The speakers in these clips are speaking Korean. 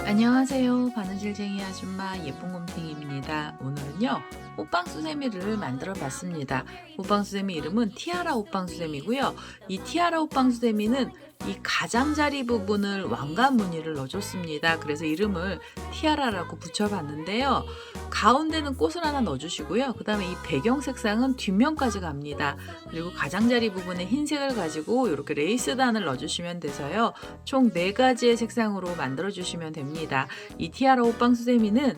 안녕하세요. 바느질쟁이 아줌마 예쁜곰탱이입니다. 오늘은요, 호빵수세미를 만들어 봤습니다. 호빵수세미 이름은 티아라 호빵수세미고요. 이 티아라 호빵수세미는 이 가장자리 부분을 왕관 무늬를 넣어줬습니다. 그래서 이름을 티아라라고 붙여봤는데요. 가운데는 꽃을 하나 넣어주시고요. 그 다음에 이 배경 색상은 뒷면까지 갑니다. 그리고 가장자리 부분에 흰색을 가지고 이렇게 레이스단을 넣어주시면 돼서요. 총 4가지의 색상으로 만들어 주시면 됩니다. 이 티아라 호빵수세미는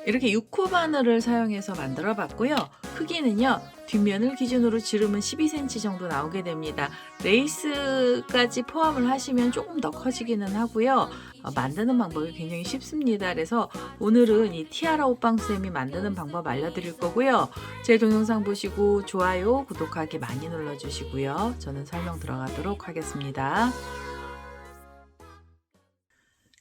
이렇게 6호 바늘을 사용해서 만들어 봤고요. 크기는요. 뒷면을 기준으로 지름은 12cm 정도 나오게 됩니다. 레이스까지 포함을 하시면 조금 더 커지기는 하고요. 만드는 방법이 굉장히 쉽습니다. 그래서 오늘은 이 티아라 호빵수세미 만드는 방법 알려드릴 거고요. 제 동영상 보시고 좋아요, 구독하기 많이 눌러주시고요. 저는 설명 들어가도록 하겠습니다.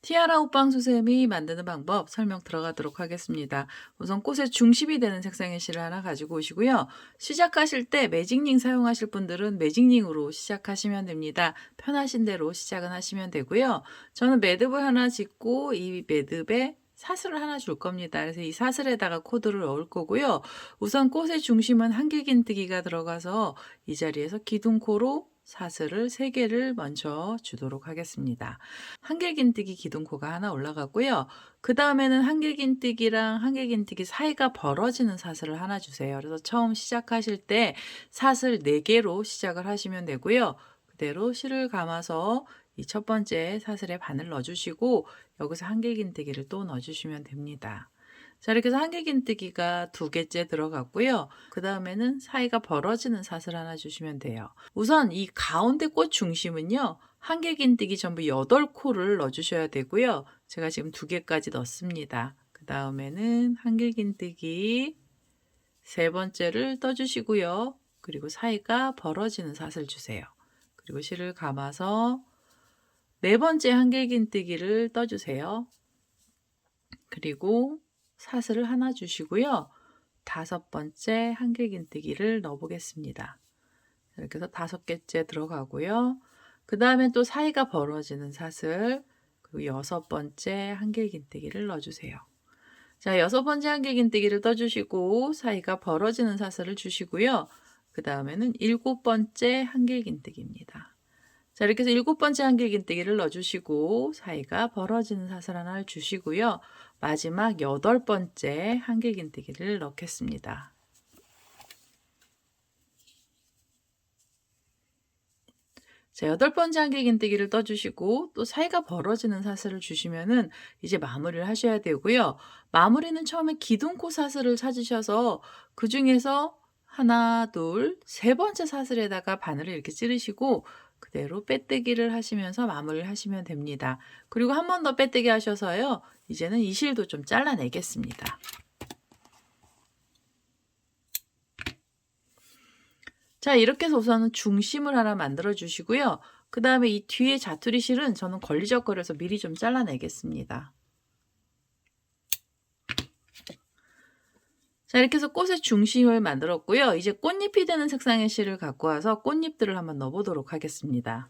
티아라 호빵수세미 만드는 방법 설명 들어가도록 하겠습니다. 우선 꽃의 중심이 되는 색상의 실을 하나 가지고 오시고요. 시작하실 때 매직링 사용하실 분들은 매직링으로 시작하시면 됩니다. 편하신 대로 시작은 하시면 되고요. 저는 매듭을 하나 짓고 이 매듭에 사슬을 하나 줄 겁니다. 그래서 이 사슬에다가 코드를 넣을 거고요. 우선 꽃의 중심은 한길긴뜨기가 들어가서 이 자리에서 기둥코로 사슬을 3개를 먼저 주도록 하겠습니다. 한길긴뜨기 기둥코가 하나 올라가고요. 그 다음에는 한길긴뜨기랑 한길긴뜨기 사이가 벌어지는 사슬을 하나 주세요. 그래서 처음 시작하실 때 사슬 4개로 시작을 하시면 되고요. 그대로 실을 감아서 이 첫 번째 사슬에 바늘 넣어주시고 여기서 한길긴뜨기를 또 넣어주시면 됩니다. 자, 이렇게 해서 한길긴뜨기가 2개째 들어갔고요. 그 다음에는 사이가 벌어지는 사슬 하나 주시면 돼요. 우선 이 가운데 꽃 중심은요. 한길긴뜨기 전부 8코를 넣어주셔야 되고요. 제가 지금 2개까지 넣습니다. 그 다음에는 한길긴뜨기 3번째를 떠주시고요. 그리고 사이가 벌어지는 사슬 주세요. 그리고 실을 감아서 4번째 한길긴뜨기를 떠주세요. 그리고 사슬을 하나 주시고요. 5번째 한길긴뜨기를 넣어 보겠습니다. 이렇게 해서 5개째 들어가고요. 그 다음에 또 사이가 벌어지는 사슬, 그리고 6번째 한길긴뜨기를 넣어주세요. 자, 6번째 한길긴뜨기를 떠주시고 사이가 벌어지는 사슬을 주시고요. 그 다음에는 7번째 한길긴뜨기입니다. 자, 이렇게 해서 7번째 한길긴뜨기를 넣어주시고 사이가 벌어지는 사슬 하나를 주시고요. 마지막 8번째 한길긴뜨기를 넣겠습니다. 자, 8번째 한길긴뜨기를 떠주시고 또 사이가 벌어지는 사슬을 주시면은 이제 마무리를 하셔야 되고요. 마무리는 처음에 기둥코 사슬을 찾으셔서 그 중에서 하나, 둘, 3번째 사슬에다가 바늘을 이렇게 찌르시고 그대로 빼뜨기를 하시면서 마무리를 하시면 됩니다. 그리고 한 번 더 빼뜨기 하셔서요. 이제는 이 실도 좀 잘라내겠습니다. 자, 이렇게 해서 우선은 중심을 하나 만들어 주시고요. 그 다음에 이 뒤에 자투리 실은 저는 걸리적거려서 미리 좀 잘라내겠습니다. 자, 이렇게 해서 꽃의 중심을 만들었고요. 이제 꽃잎이 되는 색상의 실을 갖고 와서 꽃잎들을 한번 넣어보도록 하겠습니다.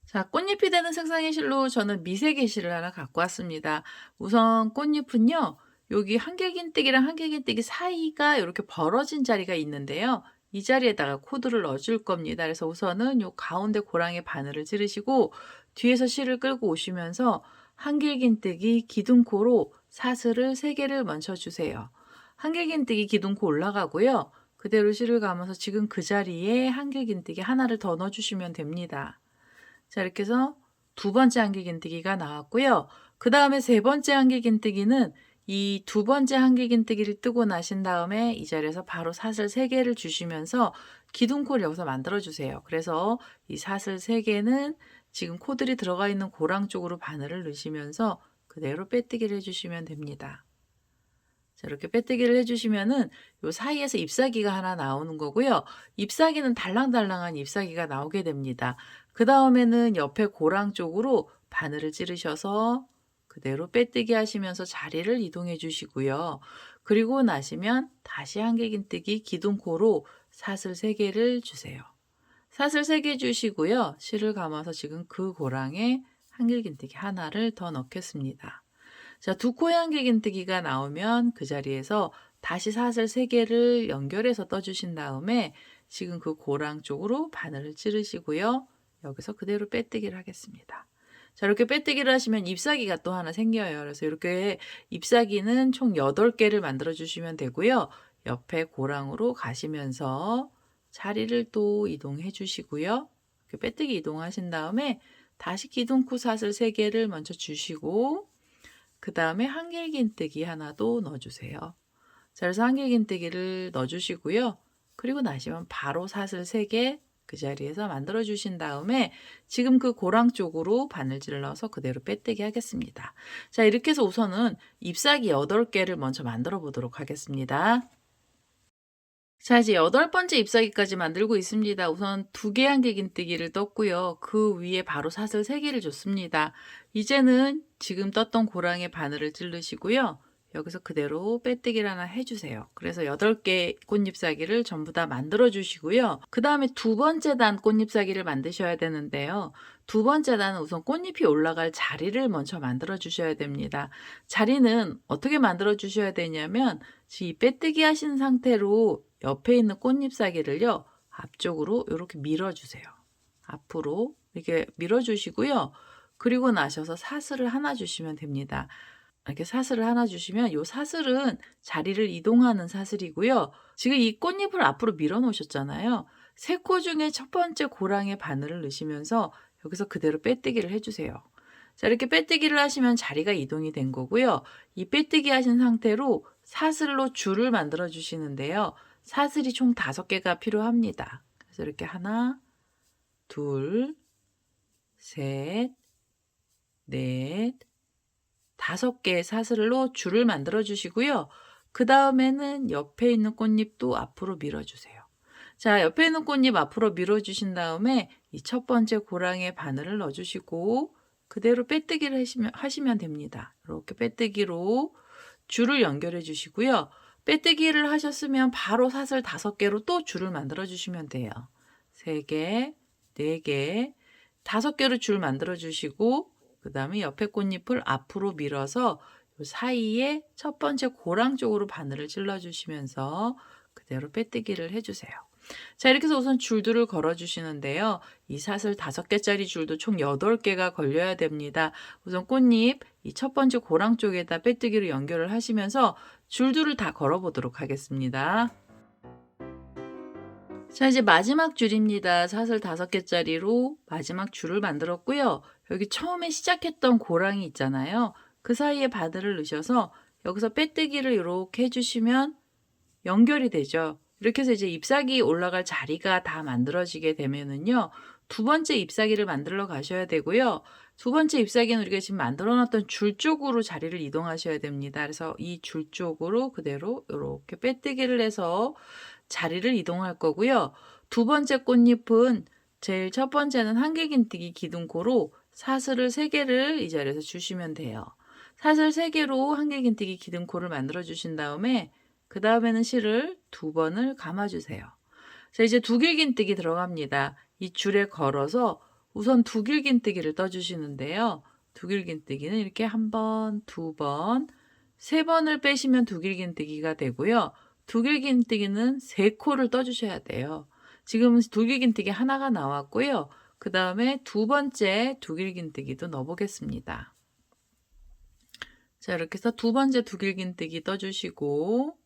자, 꽃잎이 되는 색상의 실로 저는 미세개 실을 하나 갖고 왔습니다. 우선 꽃잎은요. 여기 한길긴뜨기랑 한길긴뜨기 사이가 이렇게 벌어진 자리가 있는데요. 이 자리에다가 코드를 넣어줄 겁니다. 그래서 우선은 요 가운데 고랑에 바늘을 찌르시고 뒤에서 실을 끌고 오시면서 한길긴뜨기 기둥코로 사슬을 3개를 먼저 주세요. 한길긴뜨기 기둥코 올라가고요. 그대로 실을 감아서 지금 그 자리에 한길긴뜨기 하나를 더 넣어주시면 됩니다. 자, 이렇게 해서 2번째 한길긴뜨기가 나왔고요. 그 다음에 3번째 한길긴뜨기는 이 2번째 한길긴뜨기를 뜨고 나신 다음에 이 자리에서 바로 사슬 3개를 주시면서 기둥코를 여기서 만들어 주세요. 그래서 이 사슬 3개는 지금 코들이 들어가 있는 고랑 쪽으로 바늘을 넣으시면서 그대로 빼뜨기를 해주시면 됩니다. 자, 이렇게 빼뜨기를 해주시면은 요 사이에서 잎사귀가 하나 나오는 거고요. 잎사귀는 달랑달랑한 잎사귀가 나오게 됩니다. 그 다음에는 옆에 고랑 쪽으로 바늘을 찌르셔서 그대로 빼뜨기 하시면서 자리를 이동해 주시고요. 그리고 나시면 다시 한길긴뜨기 기둥코로 사슬 3개를 주세요. 사슬 3개 주시고요. 실을 감아서 지금 그 고랑에 한길긴뜨기 하나를 더 넣겠습니다. 자, 두 코의 한길긴뜨기가 나오면 그 자리에서 다시 사슬 3개를 연결해서 떠주신 다음에 지금 그 고랑 쪽으로 바늘을 찌르시고요. 여기서 그대로 빼뜨기를 하겠습니다. 자, 이렇게 빼뜨기를 하시면 잎사귀가 또 하나 생겨요. 그래서 이렇게 잎사귀는 총 8개를 만들어 주시면 되고요. 옆에 고랑으로 가시면서 자리를 또 이동해 주시고요. 이렇게 빼뜨기 이동하신 다음에 다시 기둥코 사슬 3개를 먼저 주시고 그 다음에 한길긴뜨기 하나도 넣어주세요. 자, 그래서 한길긴뜨기를 넣어주시고요. 그리고 나시면 바로 사슬 3개 그 자리에서 만들어 주신 다음에 지금 그 고랑 쪽으로 바늘질을 넣어서 그대로 빼뜨기 하겠습니다. 자, 이렇게 해서 우선은 잎사귀 8개를 먼저 만들어 보도록 하겠습니다. 자, 이제 8번째 잎사귀까지 만들고 있습니다. 우선 2개 한길긴뜨기를 떴고요. 그 위에 바로 사슬 3개를 줬습니다. 이제는 지금 떴던 고랑에 바늘을 찌르시고요. 여기서 그대로 빼뜨기를 하나 해주세요. 그래서 8개 꽃잎사귀를 전부 다 만들어 주시고요. 그 다음에 2번째 단 꽃잎사귀를 만드셔야 되는데요. 2번째 단은 우선 꽃잎이 올라갈 자리를 먼저 만들어 주셔야 됩니다. 자리는 어떻게 만들어 주셔야 되냐면 이 빼뜨기 하신 상태로 옆에 있는 꽃잎사귀를요. 앞쪽으로 이렇게 밀어주세요. 앞으로 이렇게 밀어주시고요. 그리고 나셔서 사슬을 하나 주시면 됩니다. 이렇게 사슬을 하나 주시면 이 사슬은 자리를 이동하는 사슬이고요. 지금 이 꽃잎을 앞으로 밀어 놓으셨잖아요. 3코 중에 첫 번째 고랑에 바늘을 넣으시면서 여기서 그대로 빼뜨기를 해주세요. 자, 이렇게 빼뜨기를 하시면 자리가 이동이 된 거고요. 이 빼뜨기 하신 상태로 사슬로 줄을 만들어 주시는데요. 사슬이 총 5개가 필요합니다. 그래서 이렇게 하나, 둘, 셋, 넷, 5개의 사슬로 줄을 만들어 주시고요. 그 다음에는 옆에 있는 꽃잎도 앞으로 밀어주세요. 자, 옆에 있는 꽃잎 앞으로 밀어주신 다음에 이 첫 번째 고랑에 바늘을 넣어주시고 그대로 빼뜨기를 하시면 됩니다. 이렇게 빼뜨기로 줄을 연결해 주시고요. 빼뜨기를 하셨으면 바로 사슬 5개로 또 줄을 만들어 주시면 돼요. 3개, 4개, 5개로 줄 만들어 주시고 그 다음에 옆에 꽃잎을 앞으로 밀어서 이 사이에 첫 번째 고랑 쪽으로 바늘을 찔러 주시면서 그대로 빼뜨기를 해주세요. 자, 이렇게 해서 우선 줄들을 걸어 주시는데요. 이 사슬 5개짜리 줄도 총 8개가 걸려야 됩니다. 우선 꽃잎 이 첫 번째 고랑 쪽에다 빼뜨기로 연결을 하시면서 줄들을 다 걸어 보도록 하겠습니다. 자, 이제 마지막 줄입니다. 사슬 5개짜리로 마지막 줄을 만들었고요. 여기 처음에 시작했던 고랑이 있잖아요. 그 사이에 바늘을 넣으셔서 여기서 빼뜨기를 이렇게 해주시면 연결이 되죠. 이렇게 해서 이제 잎사귀 올라갈 자리가 다 만들어지게 되면은요. 2번째 잎사귀를 만들러 가셔야 되고요. 2번째 잎사귀는 우리가 지금 만들어 놨던 줄 쪽으로 자리를 이동하셔야 됩니다. 그래서 이 줄 쪽으로 그대로 이렇게 빼뜨기를 해서 자리를 이동할 거고요. 2번째 꽃잎은 제일 첫 번째는 한길긴뜨기 기둥코로 사슬을 3개를 이 자리에서 주시면 돼요. 사슬 3개로 한길긴뜨기 기둥코를 만들어 주신 다음에 그 다음에는 실을 2번을 감아주세요. 자, 이제 두길긴뜨기 들어갑니다. 이 줄에 걸어서 우선 두길긴뜨기를 떠주시는데요. 두길긴뜨기는 이렇게 1번, 2번, 3번을 빼시면 두길긴뜨기가 되고요. 두길긴뜨기는 3코를 떠주셔야 돼요. 지금 두길긴뜨기 하나가 나왔고요. 그 다음에 2번째 두길긴뜨기도 넣어보겠습니다. 자, 이렇게 해서 2번째 두길긴뜨기 떠주시고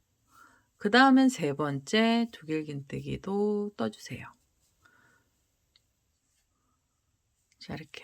그 다음엔 3번째 두길긴뜨기도 떠주세요. 자, 이렇게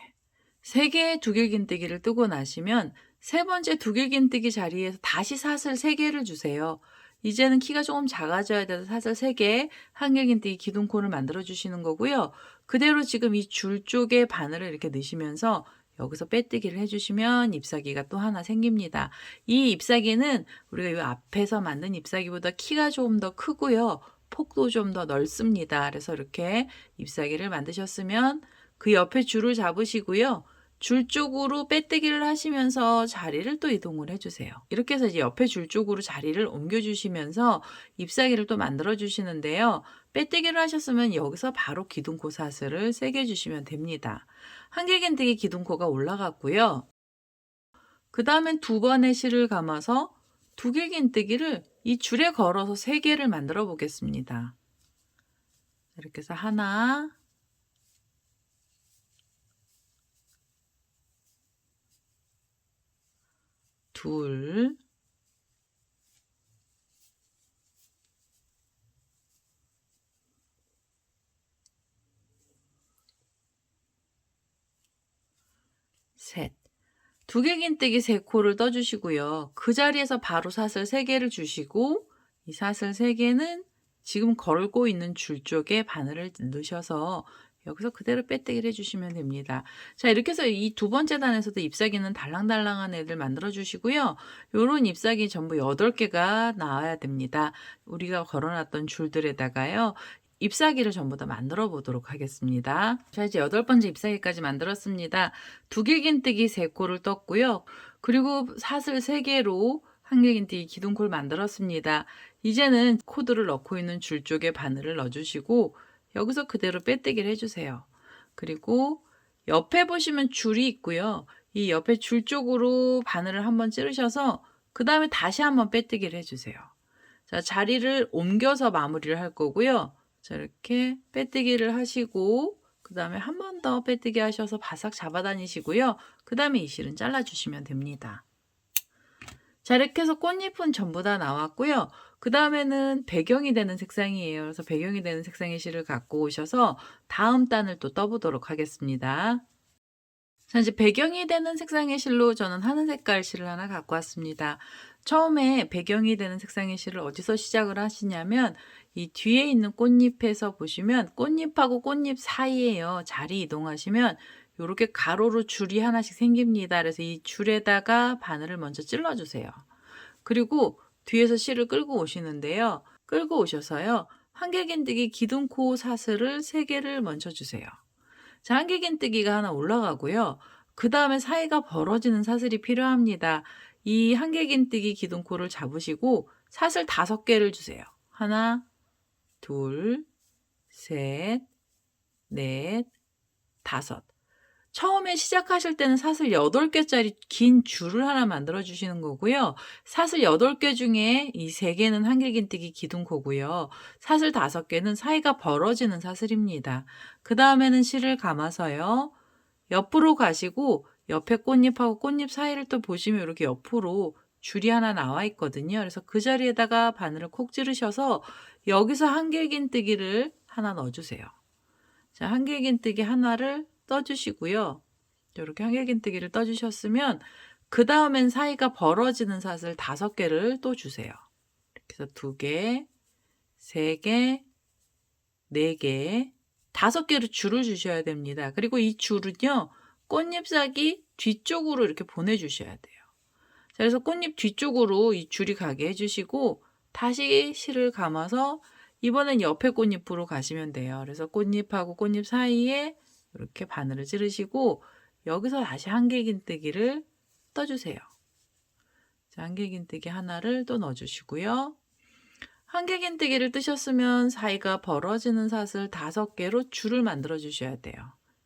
3개의 두길긴뜨기를 뜨고 나시면 3번째 두길긴뜨기 자리에서 다시 사슬 3개를 주세요. 이제는 키가 조금 작아져야 돼서 사슬 3개, 한길긴뜨기 기둥코를 만들어 주시는 거고요. 그대로 지금 이 줄 쪽에 바늘을 이렇게 넣으시면서 여기서 빼뜨기를 해주시면 잎사귀가 또 하나 생깁니다. 이 잎사귀는 우리가 이 앞에서 만든 잎사귀보다 키가 좀 더 크고요. 폭도 좀 더 넓습니다. 그래서 이렇게 잎사귀를 만드셨으면 그 옆에 줄을 잡으시고요. 줄 쪽으로 빼뜨기를 하시면서 자리를 또 이동을 해주세요. 이렇게 해서 이제 옆에 줄 쪽으로 자리를 옮겨주시면서 잎사귀를 또 만들어 주시는데요. 빼뜨기를 하셨으면 여기서 바로 기둥코 사슬을 3개 주시면 됩니다. 한길긴뜨기 기둥코가 올라갔고요. 그 다음엔 두 번의 실을 감아서 두개긴뜨기를 이 줄에 걸어서 3개를 만들어 보겠습니다. 이렇게 해서 하나, 둘, 셋. 두개긴뜨기 3코를 떠주시고요. 그 자리에서 바로 사슬 3개를 주시고 이 사슬 3개는 지금 걸고 있는 줄 쪽에 바늘을 넣으셔서 여기서 그대로 빼뜨기를 해주시면 됩니다. 자, 이렇게 해서 이 두 번째 단에서도 잎사귀는 달랑달랑한 애들 만들어 주시고요. 요런 잎사귀 전부 8개가 나와야 됩니다. 우리가 걸어놨던 줄들에다가요. 잎사귀를 전부 다 만들어 보도록 하겠습니다. 자, 이제 8번째 잎사귀까지 만들었습니다. 두개긴뜨기 3코를 떴고요. 그리고 사슬 3개로 한길긴뜨기 기둥코를 만들었습니다. 이제는 코드를 넣고 있는 줄 쪽에 바늘을 넣어주시고 여기서 그대로 빼뜨기를 해주세요. 그리고 옆에 보시면 줄이 있고요. 이 옆에 줄 쪽으로 바늘을 한번 찌르셔서 그 다음에 다시 한번 빼뜨기를 해주세요. 자, 자리를 옮겨서 마무리를 할 거고요. 자, 이렇게 빼뜨기를 하시고 그 다음에 한 번 더 빼뜨기 하셔서 바싹 잡아 다니시고요. 그 다음에 이 실은 잘라주시면 됩니다. 자, 이렇게 해서 꽃잎은 전부 다 나왔고요. 그 다음에는 배경이 되는 색상이에요. 그래서 배경이 되는 색상의 실을 갖고 오셔서 다음 단을 또 떠보도록 하겠습니다. 자, 이제 배경이 되는 색상의 실로 저는 하늘 색깔 실을 하나 갖고 왔습니다. 처음에 배경이 되는 색상의 실을 어디서 시작을 하시냐면 이 뒤에 있는 꽃잎에서 보시면 꽃잎하고 꽃잎 사이에요. 자리 이동하시면 이렇게 가로로 줄이 하나씩 생깁니다. 그래서 이 줄에다가 바늘을 먼저 찔러주세요. 그리고 뒤에서 실을 끌고 오시는데요. 끌고 오셔서요. 한길긴뜨기 기둥코 사슬을 3개를 먼저 주세요. 자, 한길긴뜨기가 하나 올라가고요. 그 다음에 사이가 벌어지는 사슬이 필요합니다. 이 한길긴뜨기 기둥코를 잡으시고 사슬 5개를 주세요. 하나, 둘, 셋, 넷, 5. 처음에 시작하실 때는 사슬 8개짜리 긴 줄을 하나 만들어 주시는 거고요. 사슬 8개 중에 이 3개는 한길긴뜨기 기둥코고요. 사슬 5개는 사이가 벌어지는 사슬입니다. 그 다음에는 실을 감아서요. 옆으로 가시고 옆에 꽃잎하고 꽃잎 사이를 또 보시면 이렇게 옆으로 줄이 하나 나와 있거든요. 그래서 그 자리에다가 바늘을 콕 찌르셔서 여기서 한길긴뜨기를 하나 넣어주세요. 자, 한길긴뜨기 하나를 떠주시고요. 이렇게 한길긴뜨기를 떠주셨으면 그 다음엔 사이가 벌어지는 사슬 5개를 또 주세요. 이렇게 해서 2개, 3개, 4개, 5개로 줄을 주셔야 됩니다. 그리고 이 줄은요. 꽃잎사귀 뒤쪽으로 이렇게 보내주셔야 돼요. 자, 그래서 꽃잎 뒤쪽으로 이 줄이 가게 해주시고 다시 실을 감아서 이번엔 옆에 꽃잎으로 가시면 돼요. 그래서 꽃잎하고 꽃잎 사이에 이렇게 바늘을 찌르시고 여기서 다시 한길긴뜨기를 떠주세요. 자, 한길긴뜨기 하나를 또 넣어주시고요. 한길긴뜨기를 뜨셨으면 사이가 벌어지는 사슬 5개로 줄을 만들어 주셔야 돼요.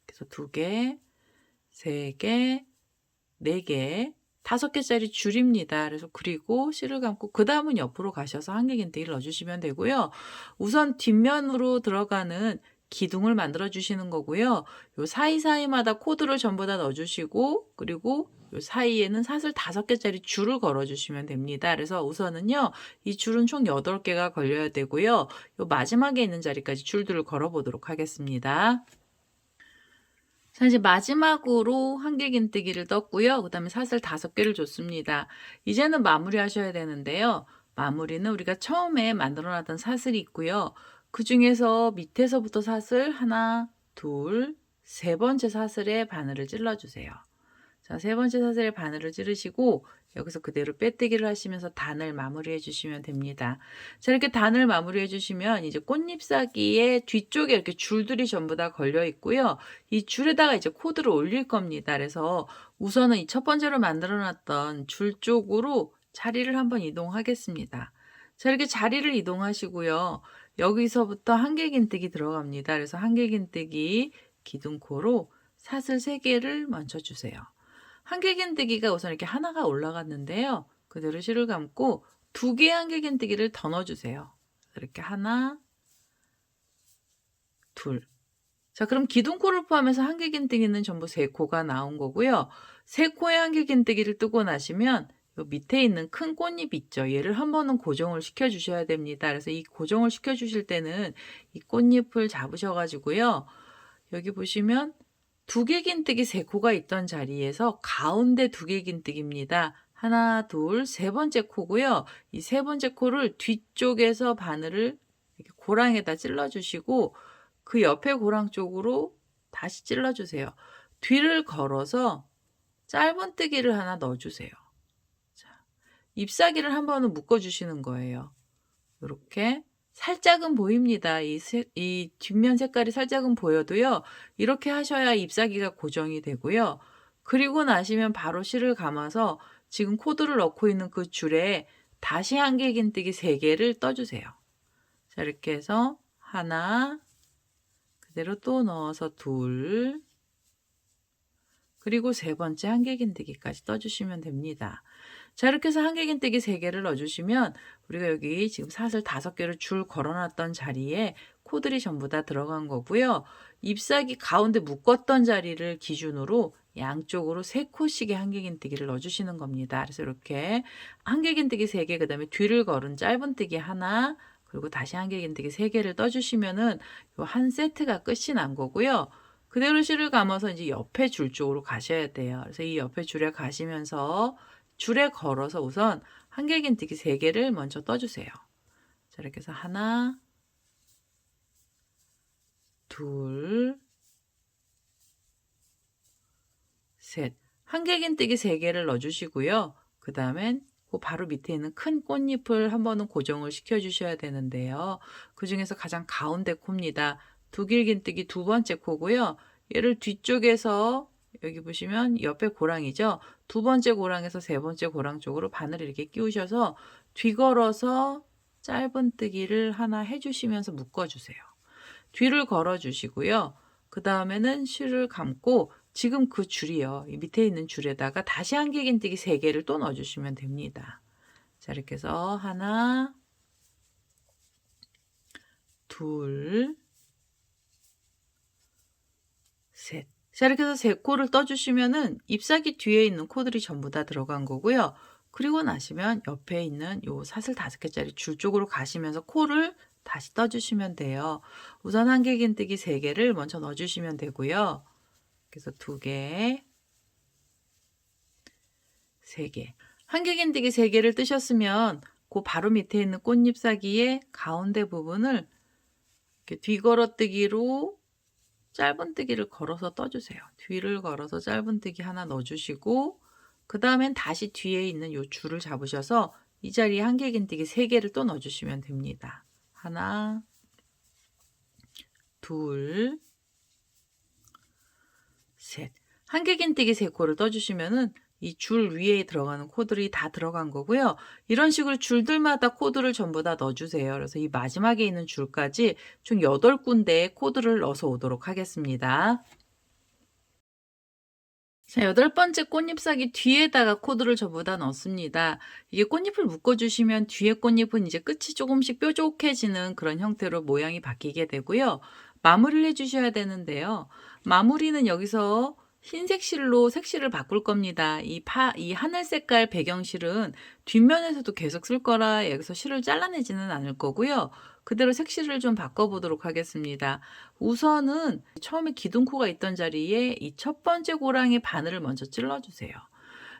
그래서 2개, 3개, 4개, 5개짜리 줄입니다. 그래서 그리고 실을 감고 그 다음은 옆으로 가셔서 한길긴뜨기를 넣어주시면 되고요. 우선 뒷면으로 들어가는 기둥을 만들어 주시는 거고요. 요 사이사이마다 코드를 전부 다 넣어주시고 그리고 요 사이에는 사슬 5개짜리 줄을 걸어 주시면 됩니다. 그래서 우선은요. 이 줄은 총 8개가 걸려야 되고요. 요 마지막에 있는 자리까지 줄들을 걸어 보도록 하겠습니다. 자, 이제 마지막으로 한길긴뜨기를 떴고요. 그 다음에 사슬 5개를 줬습니다. 이제는 마무리 하셔야 되는데요. 마무리는 우리가 처음에 만들어 놨던 사슬이 있고요. 그 중에서 밑에서부터 사슬 하나, 둘, 3번째 사슬에 바늘을 찔러주세요. 자, 3번째 사슬에 바늘을 찌르시고 여기서 그대로 빼뜨기를 하시면서 단을 마무리해 주시면 됩니다. 자, 이렇게 단을 마무리해 주시면 이제 꽃잎사귀의 뒤쪽에 이렇게 줄들이 전부 다 걸려 있고요. 이 줄에다가 이제 코드를 올릴 겁니다. 그래서 우선은 이 첫 번째로 만들어 놨던 줄 쪽으로 자리를 한번 이동하겠습니다. 자, 이렇게 자리를 이동하시고요. 여기서부터 한길긴뜨기 들어갑니다. 그래서 한길긴뜨기 기둥코로 사슬 3개를 먼저 주세요. 한길긴뜨기가 우선 이렇게 하나가 올라갔는데요. 그대로 실을 감고 2개의 한길긴뜨기를 더 넣어주세요. 이렇게 하나, 둘. 자, 그럼 기둥코를 포함해서 한길긴뜨기는 전부 3코가 나온 거고요. 3코의 한길긴뜨기를 뜨고 나시면 요 밑에 있는 큰 꽃잎 있죠. 얘를 한 번은 고정을 시켜 주셔야 됩니다. 그래서 이 고정을 시켜 주실 때는 이 꽃잎을 잡으셔 가지고요. 여기 보시면 2개 긴뜨기 3코가 있던 자리에서 가운데 2개 긴뜨기입니다. 하나, 둘, 3번째 코고요. 이 3번째 코를 뒤쪽에서 바늘을 이렇게 고랑에다 찔러 주시고 그 옆에 고랑 쪽으로 다시 찔러 주세요. 뒤를 걸어서 짧은뜨기를 하나 넣어 주세요. 자, 잎사귀를 한 번은 묶어 주시는 거예요. 요렇게 살짝은 보입니다. 이 뒷면 색깔이 살짝은 보여도요. 이렇게 하셔야 잎사귀가 고정이 되고요. 그리고 나시면 바로 실을 감아서 지금 코드를 넣고 있는 그 줄에 다시 한길긴뜨기 3개를 떠 주세요. 자, 이렇게 해서 하나, 그대로 또 넣어서 둘, 그리고 3번째 한길긴뜨기까지 떠 주시면 됩니다. 자, 이렇게 해서 한길긴뜨기 3개를 넣어 주시면 우리가 여기 지금 사슬 5개를 줄 걸어 놨던 자리에 코들이 전부 다 들어간 거고요. 잎사귀 가운데 묶었던 자리를 기준으로 양쪽으로 3코씩의 한길긴뜨기를 넣어 주시는 겁니다. 그래서 이렇게 한길긴뜨기 3개, 그다음에 뒤를 걸은 짧은뜨기 하나, 그리고 다시 한길긴뜨기 3개를 떠 주시면은 요 한 세트가 끝이 난 거고요. 그대로 실을 감아서 이제 옆에 줄 쪽으로 가셔야 돼요. 그래서 이 옆에 줄에 가시면서 줄에 걸어서 우선 한길긴뜨기 3개를 먼저 떠주세요. 자, 이렇게 해서 하나, 둘, 셋. 한길긴뜨기 3개를 넣어주시고요. 그 다음엔 그 바로 밑에 있는 큰 꽃잎을 한 번은 고정을 시켜 주셔야 되는데요. 그 중에서 가장 가운데 코입니다. 두길긴뜨기 2번째 코고요. 얘를 뒤쪽에서 여기 보시면 옆에 고랑이죠. 2번째 고랑에서 3번째 고랑 쪽으로 바늘을 이렇게 끼우셔서 뒤걸어서 짧은뜨기를 하나 해주시면서 묶어주세요. 뒤를 걸어주시고요. 그 다음에는 실을 감고 지금 그 줄이요. 이 밑에 있는 줄에다가 다시 한길긴뜨기 3개를 또 넣어주시면 됩니다. 자, 이렇게 해서 하나, 둘, 셋. 자, 이렇게 해서 3코를 떠주시면은 잎사귀 뒤에 있는 코들이 전부 다 들어간 거고요. 그리고 나시면 옆에 있는 요 사슬 5개짜리 줄 쪽으로 가시면서 코를 다시 떠주시면 돼요. 우선 한길긴뜨기 3개를 먼저 넣어주시면 되고요. 그래서 2개, 3개. 한길긴뜨기 3개를 뜨셨으면 그 바로 밑에 있는 꽃잎사귀의 가운데 부분을 이렇게 뒤걸어뜨기로 짧은뜨기를 걸어서 떠주세요. 뒤를 걸어서 짧은뜨기 하나 넣어주시고 그 다음엔 다시 뒤에 있는 요 줄을 잡으셔서 이 자리에 한길긴뜨기 3개를 또 넣어주시면 됩니다. 하나, 둘, 셋. 한길긴뜨기 3코를 떠주시면은 이 줄 위에 들어가는 코들이 다 들어간 거고요. 이런 식으로 줄들마다 코드를 전부 다 넣어주세요. 그래서 이 마지막에 있는 줄까지 총 8군데의 코드를 넣어서 오도록 하겠습니다. 자, 8번째 꽃잎사귀 뒤에다가 코드를 전부 다 넣습니다. 이게 꽃잎을 묶어주시면 뒤에 꽃잎은 이제 끝이 조금씩 뾰족해지는 그런 형태로 모양이 바뀌게 되고요. 마무리를 해주셔야 되는데요. 마무리는 여기서 흰색 실로 색실을 바꿀 겁니다. 이 하늘 색깔 배경실은 뒷면에서도 계속 쓸 거라 여기서 실을 잘라내지는 않을 거고요. 그대로 색실을 좀 바꿔보도록 하겠습니다. 우선은 처음에 기둥코가 있던 자리에 이 첫 번째 고랑의 바늘을 먼저 찔러주세요.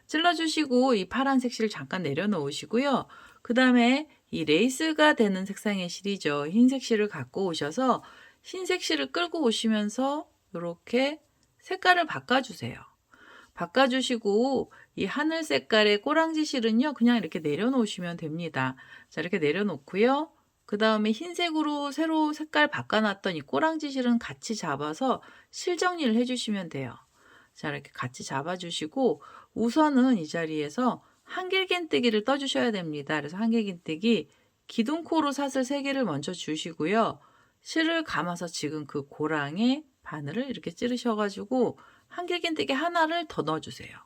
찔러주시고 이 파란색 실 잠깐 내려놓으시고요. 그 다음에 이 레이스가 되는 색상의 실이죠. 흰색 실을 갖고 오셔서 흰색 실을 끌고 오시면서 이렇게 색깔을 바꿔주세요. 바꿔주시고 이 하늘 색깔의 꼬랑지 실은요. 그냥 이렇게 내려놓으시면 됩니다. 자, 이렇게 내려놓고요. 그 다음에 흰색으로 새로 색깔 바꿔놨던 이 꼬랑지 실은 같이 잡아서 실 정리를 해주시면 돼요. 자, 이렇게 같이 잡아주시고 우선은 이 자리에서 한길긴뜨기를 떠주셔야 됩니다. 그래서 한길긴뜨기 기둥코로 사슬 3개를 먼저 주시고요. 실을 감아서 지금 그 고랑에 바늘을 이렇게 찌르셔가지고 한길긴뜨기 하나를 더 넣어주세요.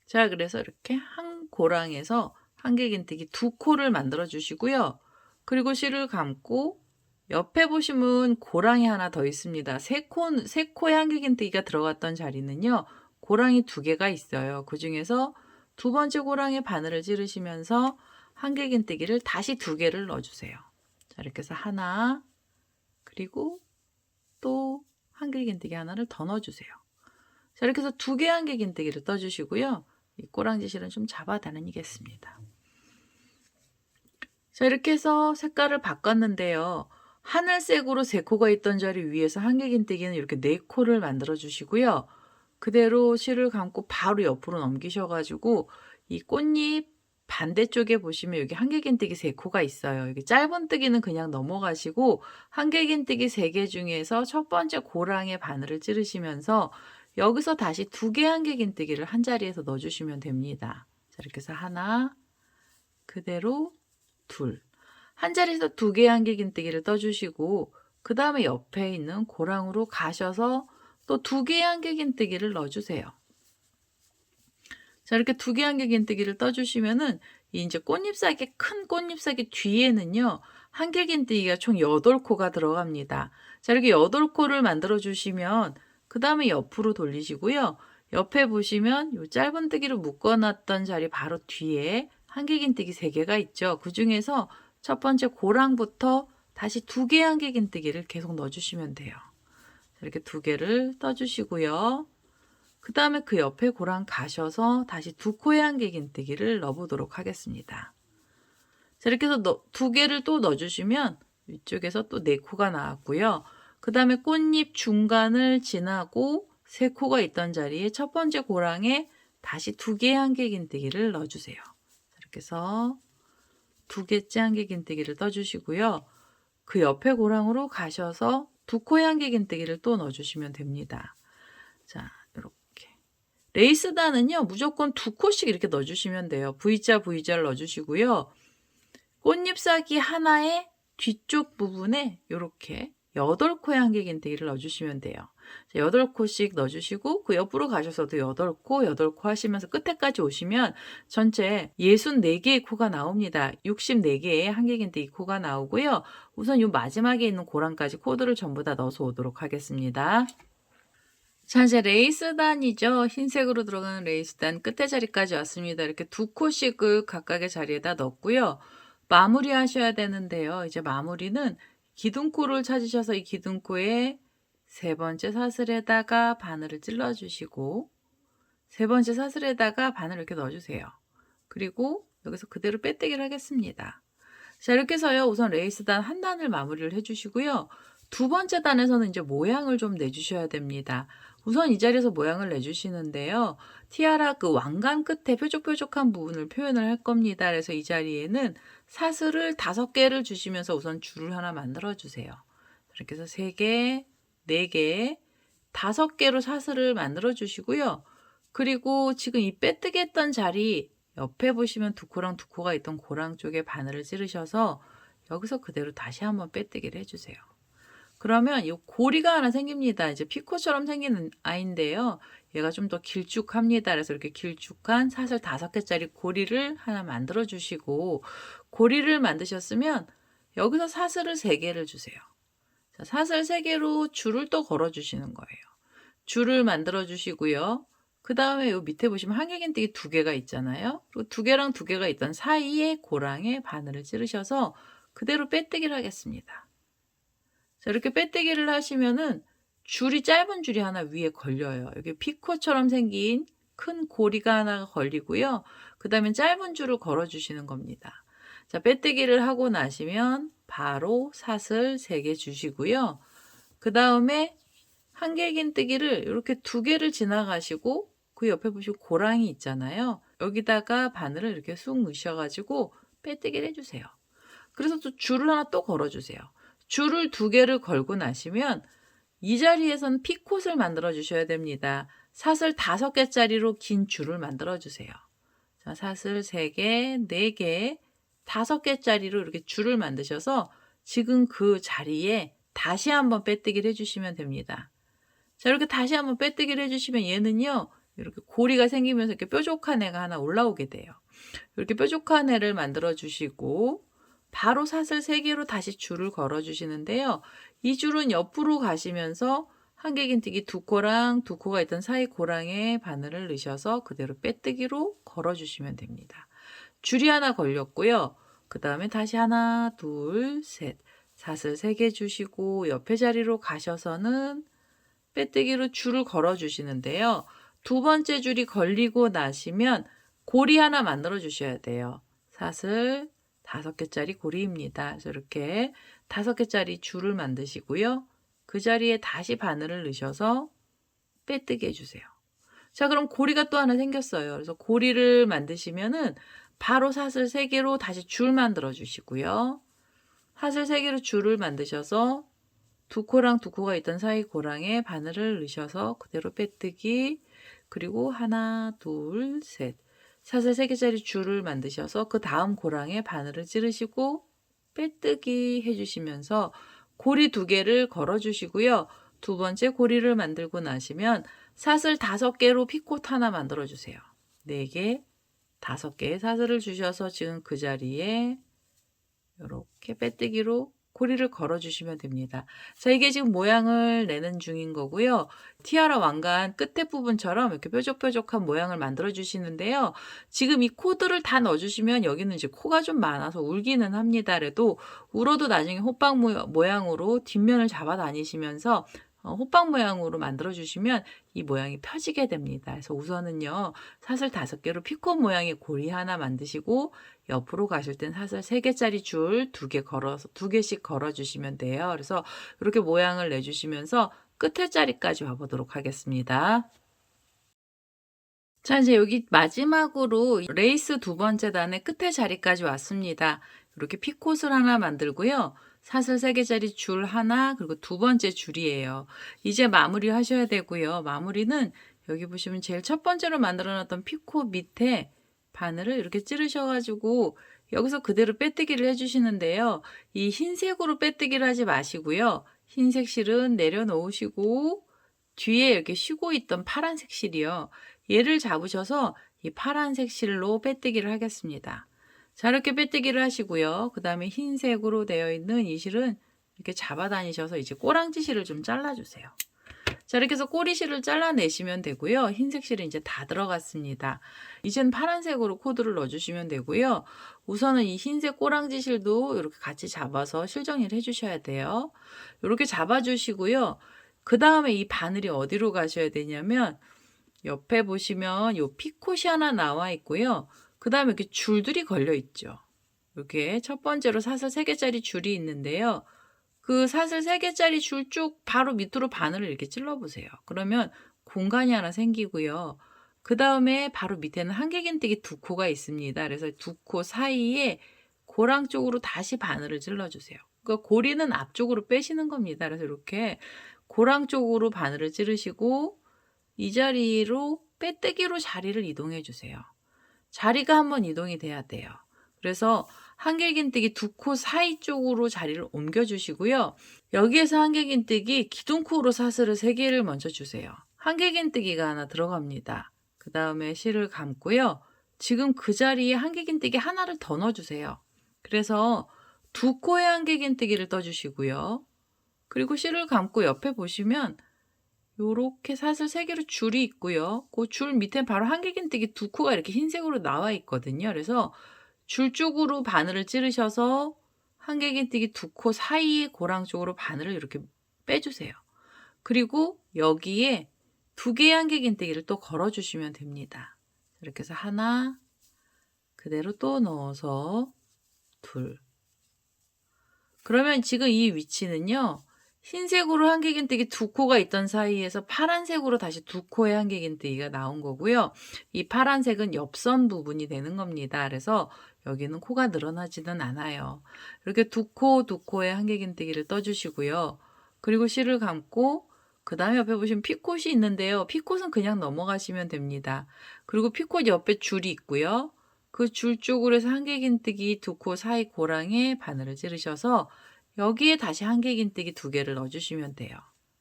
자, 그래서 이렇게 한 고랑에서 한길긴뜨기 2코를 만들어 주시고요. 그리고 실을 감고 옆에 보시면 고랑이 하나 더 있습니다. 3코의 한길긴뜨기가 들어갔던 자리는요. 고랑이 2개가 있어요. 그 중에서 두 번째 고랑에 바늘을 찌르시면서 한길긴뜨기를 다시 2개를 넣어주세요. 자, 이렇게 해서 하나, 그리고 또 한길긴뜨기 하나를 더 넣어주세요. 자, 이렇게 해서 2개 한길긴뜨기를 떠주시고요. 이 꼬랑지 실은 좀 잡아 다니겠습니다. 자, 이렇게 해서 색깔을 바꿨는데요. 하늘색으로 3코가 있던 자리 위에서 한길긴뜨기는 이렇게 4코를 만들어 주시고요. 그대로 실을 감고 바로 옆으로 넘기셔가지고 이 꽃잎 반대쪽에 보시면 여기 한길긴뜨기 3코가 있어요. 여기 짧은뜨기는 그냥 넘어가시고 한길긴뜨기 3개 중에서 첫 번째 고랑에 바늘을 찌르시면서 여기서 다시 2개 한길긴뜨기를 한 자리에서 넣어주시면 됩니다. 자, 이렇게 해서 하나, 그대로 둘. 한 자리에서 2개 한길긴뜨기를 떠주시고 그 다음에 옆에 있는 고랑으로 가셔서 또 2개의 한길긴뜨기를 넣어주세요. 자, 이렇게 2개 한길긴뜨기를 떠주시면은 이제 꽃잎사기, 큰 꽃잎사기 뒤에는요, 한길긴뜨기가 총 8코가 들어갑니다. 자, 이렇게 8코를 만들어 주시면 그 다음에 옆으로 돌리시고요. 옆에 보시면 요 짧은뜨기로 묶어놨던 자리 바로 뒤에 한길긴뜨기 3개가 있죠. 그 중에서 첫 번째 고랑부터 다시 2개의 한길긴뜨기를 계속 넣어주시면 돼요. 이렇게 2개를 떠주시고요. 그 다음에 그 옆에 고랑 가셔서 다시 2코의 한길긴뜨기를 넣어보도록 하겠습니다. 자, 이렇게 해서 2개를 또 넣어주시면 이쪽에서 또 4코가 나왔고요. 그 다음에 꽃잎 중간을 지나고 3코가 있던 자리에 첫 번째 고랑에 다시 2개의 한길긴뜨기를 넣어주세요. 이렇게 해서 2개째 한길긴뜨기를 떠주시고요. 그 옆에 고랑으로 가셔서 2코의 한길긴뜨기를 또 넣어주시면 됩니다. 자, 이렇게 레이스단은요 무조건 2코씩 이렇게 넣어주시면 돼요. V자 V자를 넣어주시고요. 꽃잎사기 하나의 뒤쪽 부분에 이렇게 8코의 한길긴뜨기를 넣어주시면 돼요. 8코씩 넣어주시고 그 옆으로 가셔서도 8코, 8코 하시면서 끝에까지 오시면 전체 64개의 코가 나옵니다. 64개의 한길긴뜨기 코가 나오고요. 우선 이 마지막에 있는 고랑까지 코드를 전부 다 넣어서 오도록 하겠습니다. 자, 이제 레이스단이죠. 흰색으로 들어가는 레이스단 끝에 자리까지 왔습니다. 이렇게 2코씩을 각각의 자리에다 넣었고요. 마무리 하셔야 되는데요. 이제 마무리는 기둥코를 찾으셔서 이 기둥코에 3번째 사슬에다가 바늘을 찔러주시고 3번째 사슬에다가 바늘을 이렇게 넣어주세요. 그리고 여기서 그대로 빼뜨기를 하겠습니다. 자, 이렇게 해서요. 우선 레이스단 한 단을 마무리를 해주시고요. 2번째 단에서는 이제 모양을 좀 내주셔야 됩니다. 우선 이 자리에서 모양을 내주시는데요. 티아라 그 왕관 끝에 뾰족뾰족한 부분을 표현을 할 겁니다. 그래서 이 자리에는 사슬을 5개를 주시면서 우선 줄을 하나 만들어 주세요. 이렇게 해서 3개, 4개, 5개로 사슬을 만들어 주시고요. 그리고 지금 이 빼뜨기 했던 자리 옆에 보시면 2코랑 2코가 있던 고랑 쪽에 바늘을 찌르셔서 여기서 그대로 다시 한번 빼뜨기를 해주세요. 그러면 이 고리가 하나 생깁니다. 이제 피코처럼 생기는 아이인데요. 얘가 좀 더 길쭉합니다. 그래서 이렇게 길쭉한 사슬 5개짜리 고리를 하나 만들어 주시고 고리를 만드셨으면 여기서 사슬을 3개를 주세요. 자, 사슬 3개로 줄을 또 걸어 주시는 거예요. 줄을 만들어 주시고요. 그 다음에 요 밑에 보시면 한길긴뜨기 2개가 있잖아요. 그리고 2개랑 2개가 있던 사이에 고랑에 바늘을 찌르셔서 그대로 빼뜨기를 하겠습니다. 자, 이렇게 빼뜨기를 하시면은 줄이 짧은 줄이 하나 위에 걸려요. 여기 피코처럼 생긴 큰 고리가 하나 걸리고요. 그 다음에 짧은 줄을 걸어 주시는 겁니다. 자, 빼뜨기를 하고 나시면 바로 사슬 3개 주시고요. 그 다음에 한길긴뜨기를 이렇게 2개를 지나가시고 그 옆에 보시면 고랑이 있잖아요. 여기다가 바늘을 이렇게 쑥 넣으셔가지고 빼뜨기를 해주세요. 그래서 또 줄을 하나 또 걸어주세요. 줄을 2개를 걸고 나시면 이 자리에서는 피콧을 만들어 주셔야 됩니다. 사슬 5개짜리로 긴 줄을 만들어 주세요. 자, 사슬 3개, 4개, 5개짜리로 이렇게 줄을 만드셔서 지금 그 자리에 다시 한번 빼뜨기를 해주시면 됩니다. 자, 이렇게 다시 한번 빼뜨기를 해주시면 얘는요, 이렇게 고리가 생기면서 이렇게 뾰족한 애가 하나 올라오게 돼요. 이렇게 뾰족한 애를 만들어 주시고 바로 사슬 3개로 다시 줄을 걸어 주시는데요. 이 줄은 옆으로 가시면서 한길긴뜨기 2코랑 2코가 있던 사이 고랑에 바늘을 넣으셔서 그대로 빼뜨기로 걸어 주시면 됩니다. 줄이 하나 걸렸고요. 그 다음에 다시 하나, 둘, 셋. 사슬 3개 주시고 옆에 자리로 가셔서는 빼뜨기로 줄을 걸어 주시는데요. 두 번째 줄이 걸리고 나시면 고리 하나 만들어 주셔야 돼요. 사슬 5개짜리 고리입니다. 그래서 이렇게 5개짜리 줄을 만드시고요. 그 자리에 다시 바늘을 넣으셔서 빼뜨기 해주세요. 자, 그럼 고리가 또 하나 생겼어요. 그래서 고리를 만드시면은 바로 사슬 3개로 다시 줄 만들어 주시고요. 사슬 3개로 줄을 만드셔서 2코랑 2코가 있던 사이 고랑에 바늘을 넣으셔서 그대로 빼뜨기, 그리고 하나, 둘, 셋. 사슬 3개짜리 줄을 만드셔서 그 다음 고랑에 바늘을 찌르시고 빼뜨기 해주시면서 고리 2개를 걸어주시고요. 두 번째 고리를 만들고 나시면 사슬 5개로 피콧 하나 만들어 주세요. 4개, 5개의 사슬을 주셔서 지금 그 자리에 이렇게 빼뜨기로 고리를 걸어 주시면 됩니다. 자, 이게 지금 모양을 내는 중인 거고요. 티아라 왕관 끝에 부분처럼 이렇게 뾰족뾰족한 모양을 만들어 주시는데요. 지금 이 코드를 다 넣어 주시면 여기는 이제 코가 좀 많아서 울기는 합니다. 그래도 울어도 나중에 호빵 모양으로 뒷면을 잡아 다니시면서 호빵 모양으로 만들어 주시면 이 모양이 펴지게 됩니다. 그래서 우선은요, 사슬 5개로 피콧 모양의 고리 하나 만드시고 옆으로 가실 땐 사슬 3개짜리 줄 2개씩 걸어 주시면 돼요. 그래서 이렇게 모양을 내주시면서 끝에 자리까지 와보도록 하겠습니다. 자, 이제 여기 마지막으로 레이스 2번째 단의 끝에 자리까지 왔습니다. 이렇게 피콧을 하나 만들고요. 사슬 3개짜리 줄 하나, 그리고 2번째 줄이에요. 이제 마무리 하셔야 되고요. 마무리는 여기 보시면 제일 첫 번째로 만들어 놨던 피콧 밑에 바늘을 이렇게 찌르셔가지고 여기서 그대로 빼뜨기를 해주시는데요. 이 흰색으로 빼뜨기를 하지 마시고요. 흰색 실은 내려놓으시고 뒤에 이렇게 쉬고 있던 파란색 실이요. 얘를 잡으셔서 이 파란색 실로 빼뜨기를 하겠습니다. 자, 이렇게 빼뜨기를 하시고요. 그 다음에 흰색으로 되어 있는 이 실은 이렇게 잡아 다니셔서 이제 꼬랑지 실을 좀 잘라주세요. 자, 이렇게 해서 꼬리실을 잘라내시면 되고요. 흰색 실은 이제 다 들어갔습니다. 이제는 파란색으로 코드를 넣어주시면 되고요. 우선은 이 흰색 꼬랑지 실도 이렇게 같이 잡아서 실 정리를 해주셔야 돼요. 이렇게 잡아주시고요. 그 다음에 이 바늘이 어디로 가셔야 되냐면 옆에 보시면 요 피콧이 하나 나와 있고요. 그 다음에 이렇게 줄들이 걸려 있죠. 이렇게 첫 번째로 사슬 3개짜리 줄이 있는데요. 그 사슬 3개짜리 줄 쭉 바로 밑으로 바늘을 이렇게 찔러보세요. 그러면 공간이 하나 생기고요. 그 다음에 바로 밑에는 한길긴뜨기 2코가 있습니다. 그래서 2코 사이에 고랑 쪽으로 다시 바늘을 찔러주세요. 그러니까 고리는 앞쪽으로 빼시는 겁니다. 그래서 이렇게 고랑 쪽으로 바늘을 찌르시고 이 자리로 빼뜨기로 자리를 이동해 주세요. 자리가 한번 이동이 돼야 돼요. 그래서 한길긴뜨기 2코 사이 쪽으로 자리를 옮겨 주시고요. 여기에서 한길긴뜨기 기둥코로 사슬을 3개를 먼저 주세요. 한길긴뜨기가 하나 들어갑니다. 그 다음에 실을 감고요. 지금 그 자리에 한길긴뜨기 하나를 더 넣어주세요. 그래서 2코의 한길긴뜨기를 떠주시고요. 그리고 실을 감고 옆에 보시면 요렇게 사슬 3개로 줄이 있고요. 그 줄 밑에 바로 한길긴뜨기 2코가 이렇게 흰색으로 나와 있거든요. 그래서 줄 쪽으로 바늘을 찌르셔서 한길긴뜨기 2코 사이에 고랑 쪽으로 바늘을 이렇게 빼주세요. 그리고 여기에 2개의 한길긴뜨기를 또 걸어주시면 됩니다. 이렇게 해서 하나, 그대로 또 넣어서 둘. 그러면 지금 이 위치는요. 흰색으로 한길긴뜨기 2코가 있던 사이에서 파란색으로 다시 2코의 한길긴뜨기가 나온 거고요. 이 파란색은 옆선 부분이 되는 겁니다. 그래서 여기는 코가 늘어나지는 않아요. 이렇게 2코의 한길긴뜨기를 떠주시고요. 그리고 실을 감고 그 다음에 옆에 보시면 피콧이 있는데요. 피콧은 그냥 넘어가시면 됩니다. 그리고 피콧 옆에 줄이 있고요. 그 줄 쪽으로 해서 한길긴뜨기 2코 사이 고랑에 바늘을 찌르셔서 여기에 다시 한길긴뜨기 2개를 넣어주시면 돼요.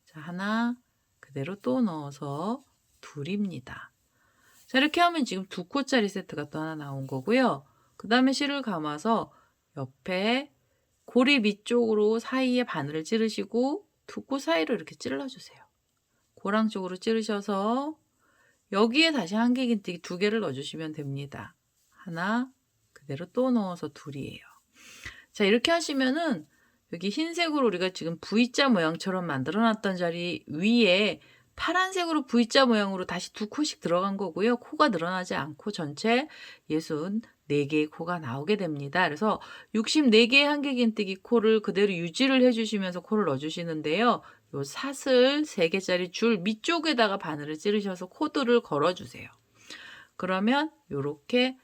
자, 하나, 그대로 또 넣어서 둘입니다. 자, 이렇게 하면 지금 2코짜리 세트가 또 하나 나온 거고요. 그 다음에 실을 감아서 옆에 고리 밑쪽으로 사이에 바늘을 찌르시고 2코 사이로 이렇게 찔러주세요. 고랑 쪽으로 찌르셔서 여기에 다시 한길긴뜨기 2개를 넣어주시면 됩니다. 하나, 그대로 또 넣어서 둘이에요. 자, 이렇게 하시면은 여기 흰색으로 우리가 지금 V자 모양처럼 만들어 놨던 자리 위에 파란색으로 V자 모양으로 다시 2코씩 들어간 거고요. 코가 늘어나지 않고 전체 64개의 코가 나오게 됩니다. 그래서 64개의 한길긴뜨기 코를 그대로 유지를 해주시면서 코를 넣어주시는데요. 요 사슬 3개짜리 줄 밑쪽에다가 바늘을 찌르셔서 코드를 걸어주세요. 그러면 요렇게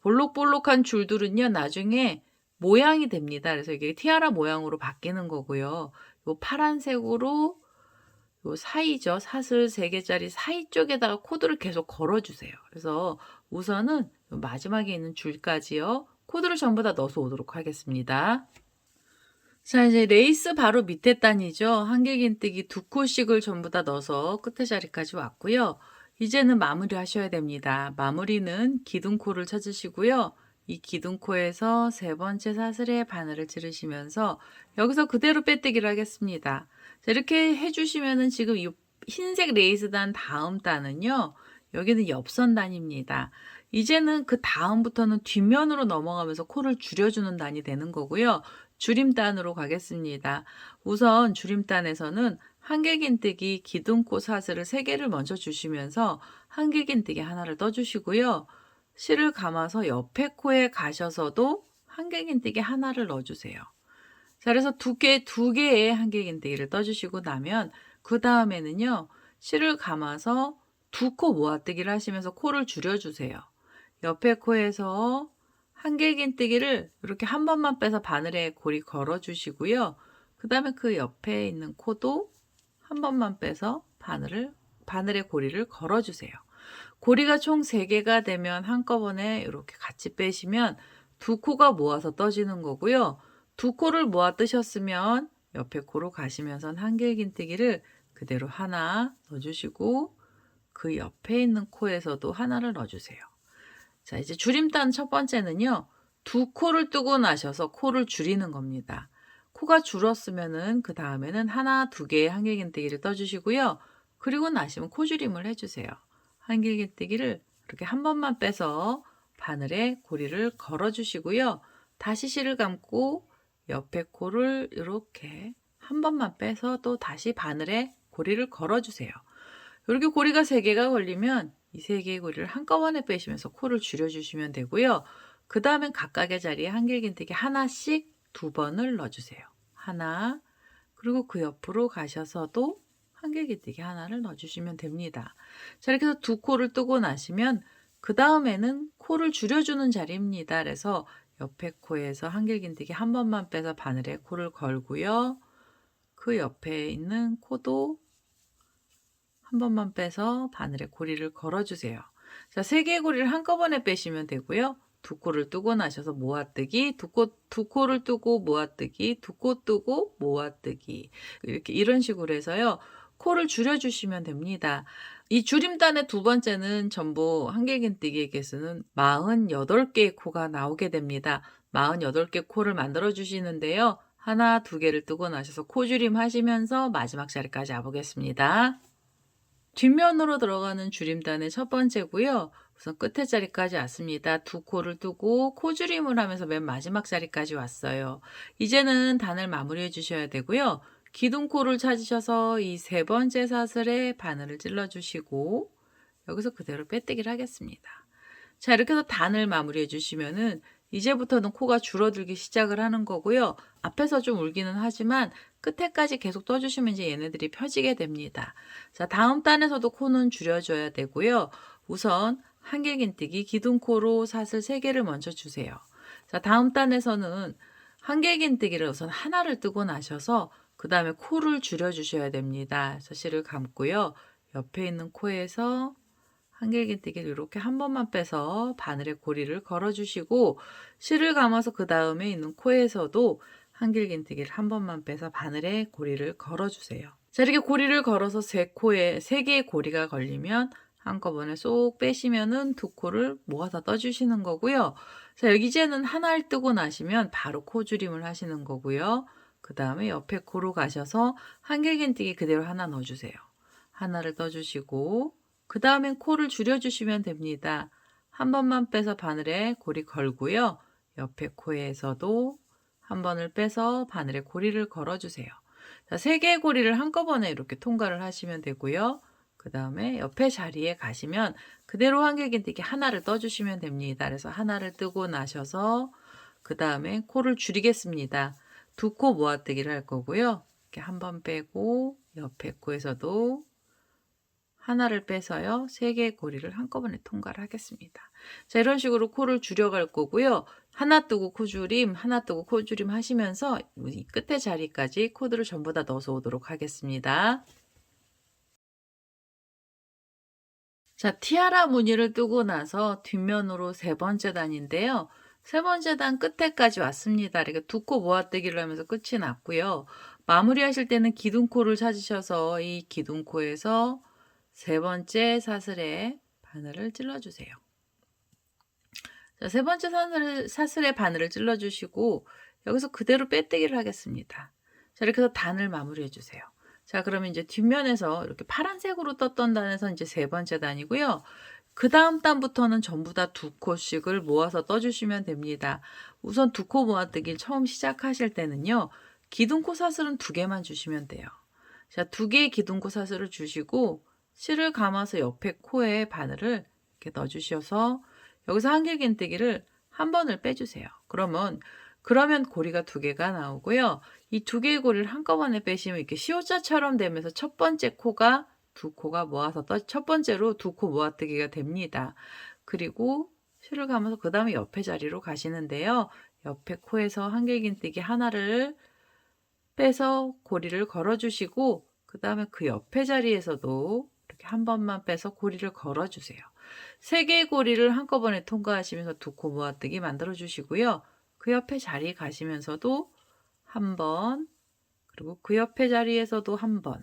볼록볼록한 줄들은요, 나중에 모양이 됩니다. 그래서 이게 티아라 모양으로 바뀌는 거고요. 요 파란색으로 요 사이죠. 사슬 3개짜리 사이 쪽에다가 코드를 계속 걸어주세요. 그래서 우선은 요 마지막에 있는 줄까지요. 코드를 전부 다 넣어서 오도록 하겠습니다. 자, 이제 레이스 바로 밑에 단이죠. 한길긴뜨기 2코씩을 전부 다 넣어서 끝에 자리까지 왔고요. 이제는 마무리 하셔야 됩니다. 마무리는 기둥코를 찾으시고요. 이 기둥코에서 3번째 사슬에 바늘을 찌르시면서 여기서 그대로 빼뜨기를 하겠습니다. 자, 이렇게 해주시면은 지금 이 흰색 레이스 단 다음 단은요. 여기는 옆선 단입니다. 이제는 그 다음부터는 뒷면으로 넘어가면서 코를 줄여주는 단이 되는 거고요. 줄임단으로 가겠습니다. 우선 줄임단에서는 한길긴뜨기 기둥코 사슬을 3개를 먼저 주시면서 한길긴뜨기 하나를 떠주시고요. 실을 감아서 옆에 코에 가셔서도 한길긴뜨기 하나를 넣어주세요. 자, 그래서 두 개의 한길긴뜨기를 떠주시고 나면 그 다음에는요. 실을 감아서 2코 모아뜨기를 하시면서 코를 줄여주세요. 옆에 코에서 한길긴뜨기를 이렇게 한 번만 빼서 바늘에 고리 걸어주시고요. 그 다음에 그 옆에 있는 코도 한 번만 빼서 바늘에 고리를 걸어주세요. 고리가 총 3개가 되면 한꺼번에 이렇게 같이 빼시면 2코가 모아서 떠지는 거고요. 2코를 모아 뜨셨으면 옆에 코로 가시면서 한길긴뜨기를 그대로 하나 넣어주시고 그 옆에 있는 코에서도 하나를 넣어주세요. 자, 이제 줄임단 첫 번째는요. 2코를 뜨고 나셔서 코를 줄이는 겁니다. 코가 줄었으면은 그 다음에는 하나, 2개의 한길긴뜨기를 떠주시고요. 그리고 나시면 코줄임을 해주세요. 한길긴뜨기를 이렇게 한 번만 빼서 바늘에 고리를 걸어주시고요. 다시 실을 감고 옆에 코를 이렇게 한 번만 빼서 또 다시 바늘에 고리를 걸어주세요. 이렇게 고리가 3개가 걸리면 이 3개의 고리를 한꺼번에 빼시면서 코를 줄여주시면 되고요. 그 다음엔 각각의 자리에 한길긴뜨기 하나씩 2번을 넣어주세요. 하나, 그리고 그 옆으로 가셔서도 한길긴뜨기 하나를 넣어주시면 됩니다. 자, 이렇게 해서 2코를 뜨고 나시면 그 다음에는 코를 줄여주는 자리입니다. 그래서 옆에 코에서 한길긴뜨기 한 번만 빼서 바늘에 코를 걸고요. 그 옆에 있는 코도 한 번만 빼서 바늘에 고리를 걸어주세요. 자, 3개의 고리를 한꺼번에 빼시면 되고요. 2코를 뜨고 나셔서 모아뜨기, 2코를 뜨고 모아뜨기, 2코 뜨고 모아뜨기 이렇게 이런 식으로 해서요. 코를 줄여주시면 됩니다. 이 줄임단의 2번째는 전부 한길긴뜨기의 개수는 48개의 코가 나오게 됩니다. 48개 코를 만들어 주시는데요. 하나, 2개를 뜨고 나셔서 코줄임 하시면서 마지막 자리까지 와보겠습니다. 뒷면으로 들어가는 줄임단의 첫 번째고요. 우선 끝에 자리까지 왔습니다. 2코를 뜨고 코줄임을 하면서 맨 마지막 자리까지 왔어요. 이제는 단을 마무리해 주셔야 되고요. 기둥코를 찾으셔서 이 3번째 사슬에 바늘을 찔러 주시고 여기서 그대로 빼뜨기를 하겠습니다. 자, 이렇게 해서 단을 마무리해 주시면은 이제부터는 코가 줄어들기 시작을 하는 거고요. 앞에서 좀 울기는 하지만 끝에까지 계속 떠주시면 이제 얘네들이 펴지게 됩니다. 자, 다음 단에서도 코는 줄여줘야 되고요. 우선 한길긴뜨기 기둥코로 사슬 3개를 먼저 주세요. 자, 다음 단에서는 한길긴뜨기를 우선 하나를 뜨고 나셔서 그 다음에 코를 줄여주셔야 됩니다. 그래서 실을 감고요. 옆에 있는 코에서 한길긴뜨기를 이렇게 한 번만 빼서 바늘에 고리를 걸어주시고 실을 감아서 그 다음에 있는 코에서도 한길긴뜨기를 한 번만 빼서 바늘에 고리를 걸어주세요. 자, 이렇게 고리를 걸어서 3개의 고리가 걸리면 한꺼번에 쏙 빼시면은 두 코를 모아서 떠주시는 거고요. 자, 여기 이제는 하나를 뜨고 나시면 바로 코줄임을 하시는 거고요. 그 다음에 옆에 코로 가셔서 한길긴뜨기 그대로 하나 넣어주세요. 하나를 떠주시고 그 다음엔 코를 줄여주시면 됩니다. 한 번만 빼서 바늘에 고리 걸고요. 옆에 코에서도 한 번을 빼서 바늘에 고리를 걸어주세요. 자, 3개의 고리를 한꺼번에 이렇게 통과를 하시면 되고요. 그 다음에 옆에 자리에 가시면 그대로 한길긴뜨기 하나를 떠주시면 됩니다. 그래서 하나를 뜨고 나셔서 그 다음에 코를 줄이겠습니다. 두 코 모아뜨기를 할 거고요. 이렇게 한 번 빼고 옆에 코에서도 하나를 빼서요. 3개의 고리를 한꺼번에 통과를 하겠습니다. 자, 이런 식으로 코를 줄여갈 거고요. 하나 뜨고 코줄임, 하나 뜨고 코줄임 하시면서 이 끝에 자리까지 코드를 전부 다 넣어서 오도록 하겠습니다. 자, 티아라 무늬를 뜨고 나서 뒷면으로 3번째 단인데요. 3번째 단 끝에까지 왔습니다. 이렇게 두 코 모아뜨기를 하면서 끝이 났고요. 마무리하실 때는 기둥코를 찾으셔서 이 기둥코에서 3번째 사슬에 바늘을 찔러주세요. 자, 3번째 사슬에 바늘을 찔러주시고 여기서 그대로 빼뜨기를 하겠습니다. 자, 이렇게 해서 단을 마무리해주세요. 자, 그러면 이제 뒷면에서 이렇게 파란색으로 떴던 단에서 이제 3번째 단이고요. 그 다음 단부터는 전부 다 2코씩을 모아서 떠주시면 됩니다. 우선 2코 모아뜨기를 처음 시작하실 때는요. 기둥코 사슬은 2개만 주시면 돼요. 자, 2개의 기둥코 사슬을 주시고 실을 감아서 옆에 코에 바늘을 이렇게 넣어주셔서 여기서 한길긴뜨기를 한 번을 빼주세요. 그러면 고리가 2개가 나오고요. 이 2개의 고리를 한꺼번에 빼시면 이렇게 시옷자처럼 되면서 첫 번째 코가 2코가 모아서 첫 번째로 2코 모아뜨기가 됩니다. 그리고 실을 감아서 그 다음에 옆에 자리로 가시는데요. 옆에 코에서 한길긴뜨기 하나를 빼서 고리를 걸어주시고 그 다음에 그 옆에 자리에서도 이렇게 한 번만 빼서 고리를 걸어주세요. 3개의 고리를 한꺼번에 통과하시면서 2코 모아뜨기 만들어 주시고요. 그 옆에 자리 가시면서도 한 번, 그리고 그 옆에 자리에서도 한 번.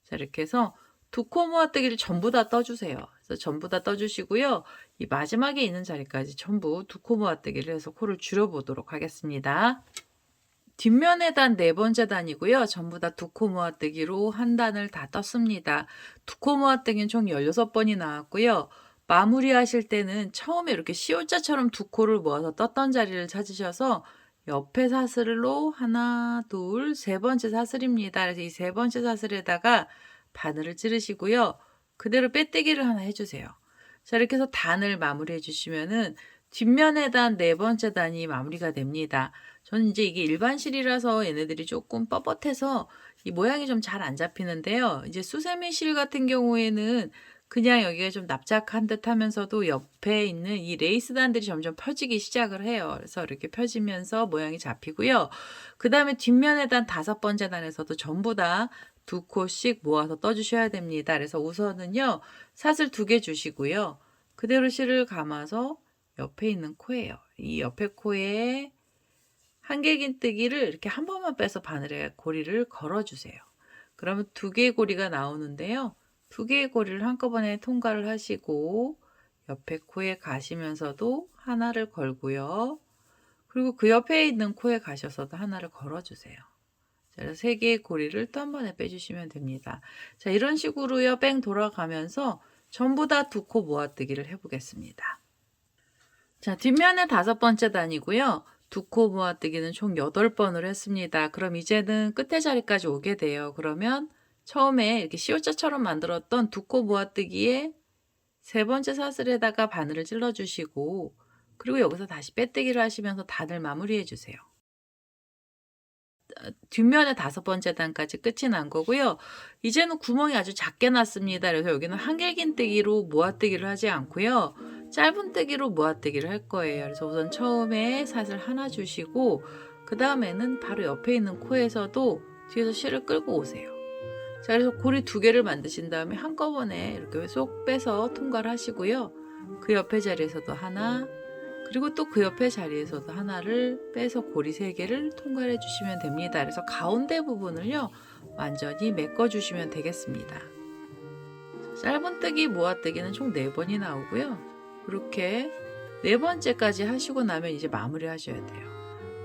자, 이렇게 해서 2코 모아뜨기를 전부 다 떠주세요. 그래서 전부 다 떠주시고요. 이 마지막에 있는 자리까지 전부 2코 모아뜨기를 해서 코를 줄여보도록 하겠습니다. 뒷면에 단 4번째 단이고요. 전부 다 2코 모아뜨기로 한 단을 다 떴습니다. 2코 모아뜨기는 총 16번이 나왔고요. 마무리하실 때는 처음에 이렇게 시옷자처럼 2코를 모아서 떴던 자리를 찾으셔서 옆에 사슬로 하나, 둘, 3번째 사슬입니다. 그래서 이 3번째 사슬에다가 바늘을 찌르시고요. 그대로 빼뜨기를 하나 해주세요. 자, 이렇게 해서 단을 마무리해 주시면은 뒷면에 단 4번째 단이 마무리가 됩니다. 저는 이제 이게 일반 실이라서 얘네들이 조금 뻣뻣해서 이 모양이 좀 잘 안 잡히는데요. 이제 수세미 실 같은 경우에는 그냥 여기가 좀 납작한 듯 하면서도 옆에 있는 이 레이스 단들이 점점 펴지기 시작을 해요. 그래서 이렇게 펴지면서 모양이 잡히고요. 그 다음에 뒷면에 단 5번째 단에서도 전부 다 2코씩 모아서 떠주셔야 됩니다. 그래서 우선은요, 사슬 2개 주시고요. 그대로 실을 감아서 옆에 있는 코예요. 이 옆에 코에 한길긴뜨기를 이렇게 한 번만 빼서 바늘에 고리를 걸어주세요. 그러면 2개의 고리가 나오는데요. 2개의 고리를 한꺼번에 통과를 하시고 옆에 코에 가시면서도 하나를 걸고요. 그리고 그 옆에 있는 코에 가셔서도 하나를 걸어주세요. 자, 3개의 고리를 또 한 번에 빼주시면 됩니다. 자, 이런 식으로요. 뺑 돌아가면서 전부 다 2코 모아뜨기를 해보겠습니다. 자, 뒷면에 5번째 단이고요. 2코 모아뜨기는 총 8번을 했습니다. 그럼 이제는 끝에 자리까지 오게 돼요. 그러면 처음에 이렇게 시옷자처럼 만들었던 2코 모아뜨기에 3번째 사슬에다가 바늘을 찔러주시고 그리고 여기서 다시 빼뜨기를 하시면서 단을 마무리해 주세요. 뒷면에 5번째 단까지 끝이 난 거고요. 이제는 구멍이 아주 작게 났습니다. 그래서 여기는 한길긴뜨기로 모아뜨기를 하지 않고요. 짧은뜨기로 모아뜨기를 할 거예요. 그래서 우선 처음에 사슬 하나 주시고 그 다음에는 바로 옆에 있는 코에서도 뒤에서 실을 끌고 오세요. 자, 그래서 고리 2개를 만드신 다음에 한꺼번에 이렇게 쏙 빼서 통과를 하시고요. 그 옆에 자리에서도 하나, 그리고 또 그 옆에 자리에서도 하나를 빼서 고리 3개를 통과해 주시면 됩니다. 그래서 가운데 부분을요, 완전히 메꿔 주시면 되겠습니다. 짧은뜨기, 모아뜨기는 총 4번이 나오고요. 이렇게 4번째까지 하시고 나면 이제 마무리 하셔야 돼요.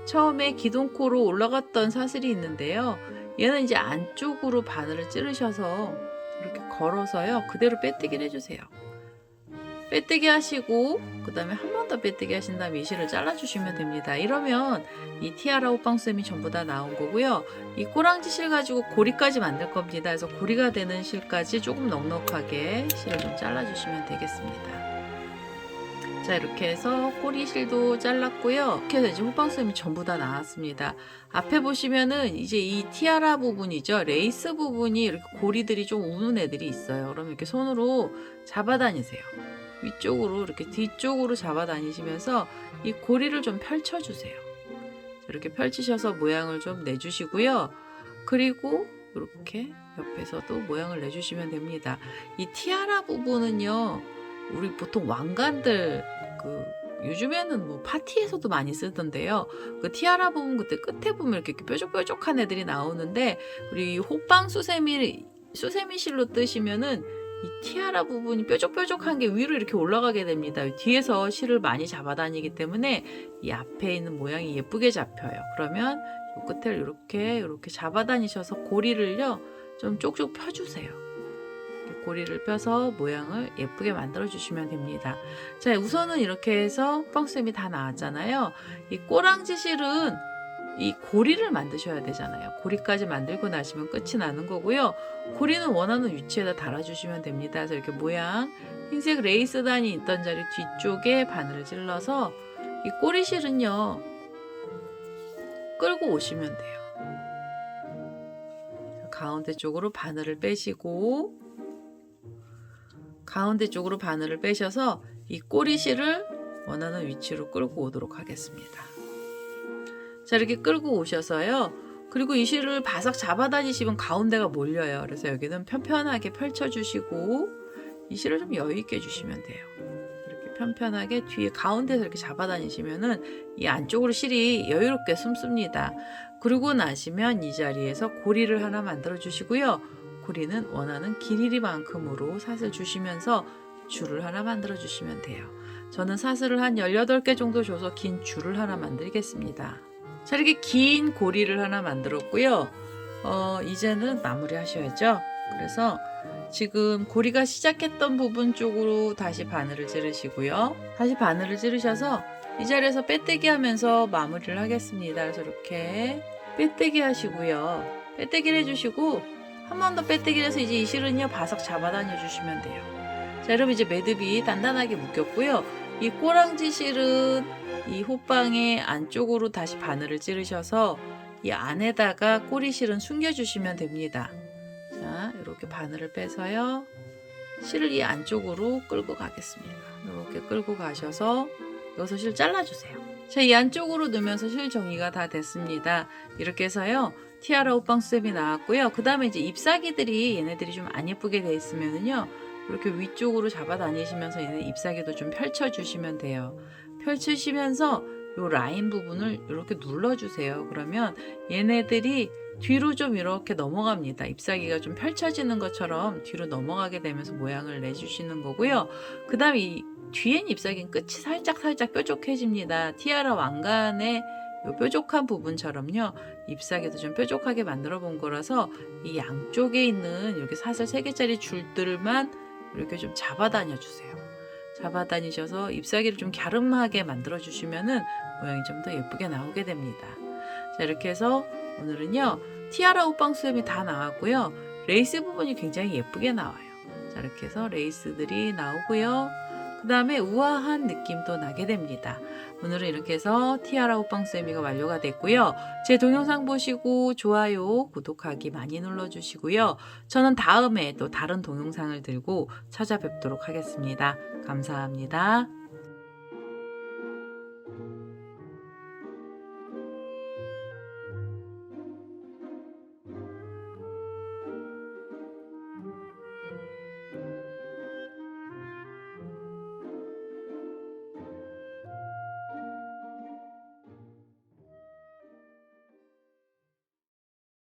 처음에 기둥코로 올라갔던 사슬이 있는데요. 얘는 이제 안쪽으로 바늘을 찌르셔서 이렇게 걸어서요. 그대로 빼뜨기를 해주세요. 빼뜨기 하시고 그 다음에 한 번 더 빼뜨기 하신 다음에 이 실을 잘라주시면 됩니다. 이러면 이 티아라 호빵쌤이 전부 다 나온 거고요. 이 꼬랑지 실 가지고 고리까지 만들 겁니다. 그래서 고리가 되는 실까지 조금 넉넉하게 실을 좀 잘라주시면 되겠습니다. 자, 이렇게 해서 꼬리 실도 잘랐고요. 이렇게 해서 이제 호빵쌤이 전부 다 나왔습니다. 앞에 보시면은 이제 이 티아라 부분이죠. 레이스 부분이 이렇게 고리들이 좀 우는 애들이 있어요. 그러면 이렇게 손으로 잡아 다니세요. 위쪽으로 이렇게 뒤쪽으로 잡아 다니시면서 이 고리를 좀 펼쳐주세요. 이렇게 펼치셔서 모양을 좀 내주시고요. 그리고 이렇게 옆에서도 모양을 내주시면 됩니다. 이 티아라 부분은요, 우리 보통 왕관들 요즘에는 뭐 파티에서도 많이 쓰던데요. 그 티아라 부분 그때 끝에 보면 이렇게 뾰족뾰족한 애들이 나오는데 우리 호빵 수세미 실로 뜨시면은 이 티아라 부분이 뾰족뾰족한 게 위로 이렇게 올라가게 됩니다. 뒤에서 실을 많이 잡아다니기 때문에 이 앞에 있는 모양이 예쁘게 잡혀요. 그러면 이 끝을 이렇게 잡아다니셔서 고리를요 좀 쪽쪽 펴주세요. 고리를 펴서 모양을 예쁘게 만들어 주시면 됩니다. 자, 우선은 이렇게 해서 호빵쌤이 다 나왔잖아요. 이 꼬랑지 실은 이 고리를 만드셔야 되잖아요. 고리까지 만들고 나시면 끝이 나는 거고요. 고리는 원하는 위치에다 달아주시면 됩니다. 그래서 이렇게 모양 흰색 레이스단이 있던 자리 뒤쪽에 바늘을 찔러서 이 꼬리실은요 끌고 오시면 돼요. 가운데 쪽으로 바늘을 빼시고 가운데 쪽으로 바늘을 빼셔서 이 꼬리실을 원하는 위치로 끌고 오도록 하겠습니다. 자, 이렇게 끌고 오셔서요. 그리고 이 실을 바싹 잡아다니시면 가운데가 몰려요. 그래서 여기는 편편하게 펼쳐주시고 이 실을 좀 여유있게 해주시면 돼요. 이렇게 편편하게 뒤에 가운데서 이렇게 잡아다니시면은 이 안쪽으로 실이 여유롭게 숨습니다. 그러고 나시면 이 자리에서 고리를 하나 만들어 주시고요. 고리는 원하는 길이만큼으로 사슬 주시면서 줄을 하나 만들어 주시면 돼요. 저는 사슬을 한 18개 정도 줘서 긴 줄을 하나 만들겠습니다. 자, 이렇게 긴 고리를 하나 만들었고요. 이제는 마무리 하셔야죠. 그래서 지금 고리가 시작했던 부분 쪽으로 다시 바늘을 찌르시고요. 다시 바늘을 찌르셔서 이 자리에서 빼뜨기 하면서 마무리를 하겠습니다. 그래서 이렇게 빼뜨기 하시고요. 빼뜨기를 해주시고 한 번 더 빼뜨기를 해서 이제 이 실은요 바싹 잡아다녀 주시면 돼요. 자, 여러분 이제 매듭이 단단하게 묶였고요. 이 꼬랑지 실은 이 호빵의 안쪽으로 다시 바늘을 찌르셔서 이 안에다가 꼬리실은 숨겨주시면 됩니다. 자, 이렇게 바늘을 빼서요. 실을 이 안쪽으로 끌고 가겠습니다. 이렇게 끌고 가셔서 여기서 실 잘라주세요. 자, 이 안쪽으로 넣으면서 실 정리가 다 됐습니다. 이렇게 해서요. 티아라 호빵쌤이 나왔고요. 그 다음에 이제 잎사귀들이 얘네들이 좀 안 예쁘게 돼 있으면은요. 이렇게 위쪽으로 잡아다니시면서 얘네 잎사귀도 좀 펼쳐주시면 돼요. 펼치시면서 이 라인 부분을 이렇게 눌러주세요. 그러면 얘네들이 뒤로 좀 이렇게 넘어갑니다. 잎사귀가 좀 펼쳐지는 것처럼 뒤로 넘어가게 되면서 모양을 내주시는 거고요. 그 다음에 이 뒤엔 잎사귀는 끝이 살짝 뾰족해집니다. 티아라 왕관의 이 뾰족한 부분처럼요. 잎사귀도 좀 뾰족하게 만들어 본 거라서 이 양쪽에 있는 이렇게 사슬 3개짜리 줄들만 이렇게 좀 잡아다녀 주세요. 잡아다니셔서 잎사귀를 좀 갸름하게 만들어 주시면은 모양이 좀 더 예쁘게 나오게 됩니다. 자, 이렇게 해서 오늘은요 티아라 호빵쌤이 다 나왔고요. 레이스 부분이 굉장히 예쁘게 나와요. 자, 이렇게 해서 레이스들이 나오고요. 그 다음에 우아한 느낌도 나게 됩니다. 오늘은 이렇게 해서 티아라 호빵쌤이가 완료가 됐고요. 제 동영상 보시고 좋아요, 구독하기 많이 눌러주시고요. 저는 다음에 또 다른 동영상을 들고 찾아뵙도록 하겠습니다. 감사합니다.